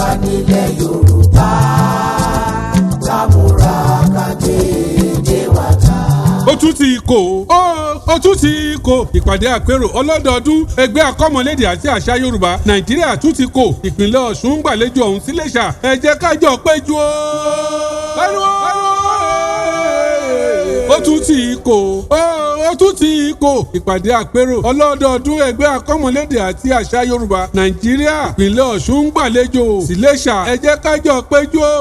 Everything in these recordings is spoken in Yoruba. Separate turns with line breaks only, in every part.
wa nílẹ̀ Yorùbá kámúra kágbédé wa ta.
Ó tún ti kò ó tún ti kò ìpàdé àpérò ọlọ́dọọdún ẹgbẹ́ akọ́mọlédè àti àṣà Yorùbá Nàìjíríà tún ti kò ìpínlẹ̀ Ọ̀ṣun gbàlejò ọ̀hún sí Iléṣà ẹ jẹ́ ká jọ péjú ó. Ó tún ti kò ó tún ti kò ìpàdé àpérò ọlọ́dọọdún ẹgbẹ́ akọ́mọlédè àti àṣà Yorùbá Nàìjíríà ìpínlẹ̀ Ọ̀ṣun gbàlejò sí Iléṣà ẹ jẹ́ ká jọ péjú ó.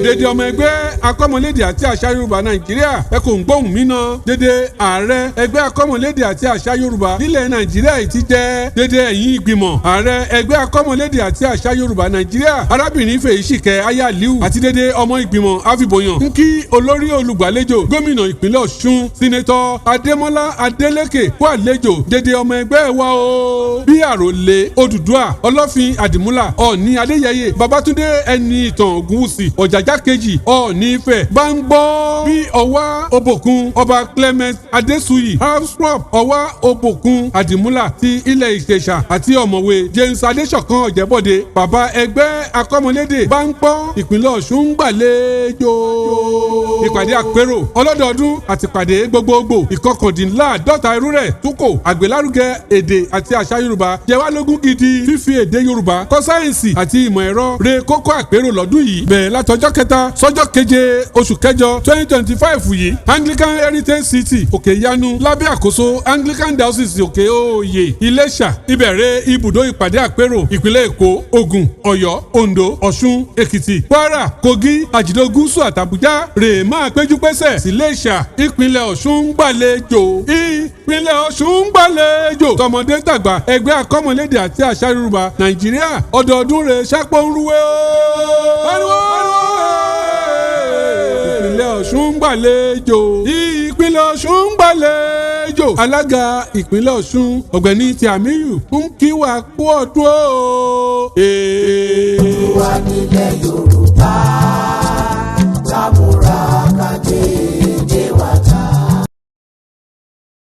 Dédé ọmọ ẹgbẹ́ akọ́mọlédè àti àṣà Yorùbá Nàìjíríà ẹ kò ń gbóhùn mí náà. Dédé ààrẹ ẹgbẹ́ akọ́mọlédè àti àṣà Yorùbá nílẹ̀ Nàìjíríà yìí ti jẹ́ dédé ẹ̀yìn ìgbìmọ̀ ààrẹ ẹgbẹ́ akọ́mọlédè àti àṣà Yorùbá Nàìjíríà arábìnrin Fèyíṣìkẹ́ Ayáliu àti dédé ọmọ ìgbìmọ̀ àfìbòyàn ń kí olórí olùgbàlejò gómìnà ìpínlẹ̀ Ọ̀ṣun Sínátọ̀ Adémọ́lá Adélékè kú àlejò dédé ọmọ ẹgbẹ́ wa o. Bí àròlé Odùduwà Ọlọ́fin Àdìmúlà Ọọ̀ni Adéyẹyè Babátúndé ẹni ìtàn Ògúnwùsì Ọ̀jájá kejì Ọọ̀ni Ifẹ̀ bá ń gbọ́ bí ọwá Òbòkun ọba Clement Adésùyì Armstrong ọwá Òbòkun Àdìmúlà ti ilẹ̀ Ìṣẹ̀ṣà àti ọ̀mọ̀wé James Adéṣọ̀kan Ọ̀jẹ̀bọ̀dé bàbá ẹgbẹ́ akọ́mọlédè bá ń gbọ́ ìpínlẹ̀ Ọ̀ṣun gbàlejò. Ìpàdé àpérò ọlọ́dọọdún àti ìpàdé gbogbogbò ìkọkàndínláàdọ́ta irú rẹ̀ túkò àgbélárugẹ èdè àti àṣà Yorùbá jẹ wá lógún gidi fífi èdè Yorùbá kọ́ sáyẹ̀nsì àti ìmọ̀ ẹ̀rọ re kókó àpérò lọ́dún yìí bẹ̀rẹ̀ látọjọ́ kẹta sọ́jọ́ keje oṣù kẹjọ 2025 yìí Anglican Heritage City Òkè Ìyanu lábẹ́ àkóso Anglican Diocese Òkè Òòyè Iléṣà ìbẹ̀rẹ̀ ibùdó ìpàdé àpérò ìpínlẹ̀ Èkó Ògùn Ọ̀yọ́ Oǹdó Ọ̀ṣun Èkìtì Kwara Kogi Àjìdó Gúúsù àtàbújá rè máa péjú pésẹ̀ sí Iléṣà ìpínlẹ̀ Ọ̀ṣun gbàlejò ìpínlẹ̀ Ọ̀ṣun gbàlejò tọmọdé tàgbà ẹgbẹ́ akọ́mọlédè àti àṣà Yorùbá Nàìjíríà ọdọọdún rẹ̀ ṣàpọ̀nrúwé ìpínlẹ̀ Ọ̀ṣun gbàlejò ìpínlẹ̀ Ọ̀ṣun gbàlejò alága ìpínlẹ̀ Ọ̀ṣun ọ̀gbẹ́ni Tìàmíyù ń kí wa kú ọdún o.
wa nílẹ̀ Yorùbá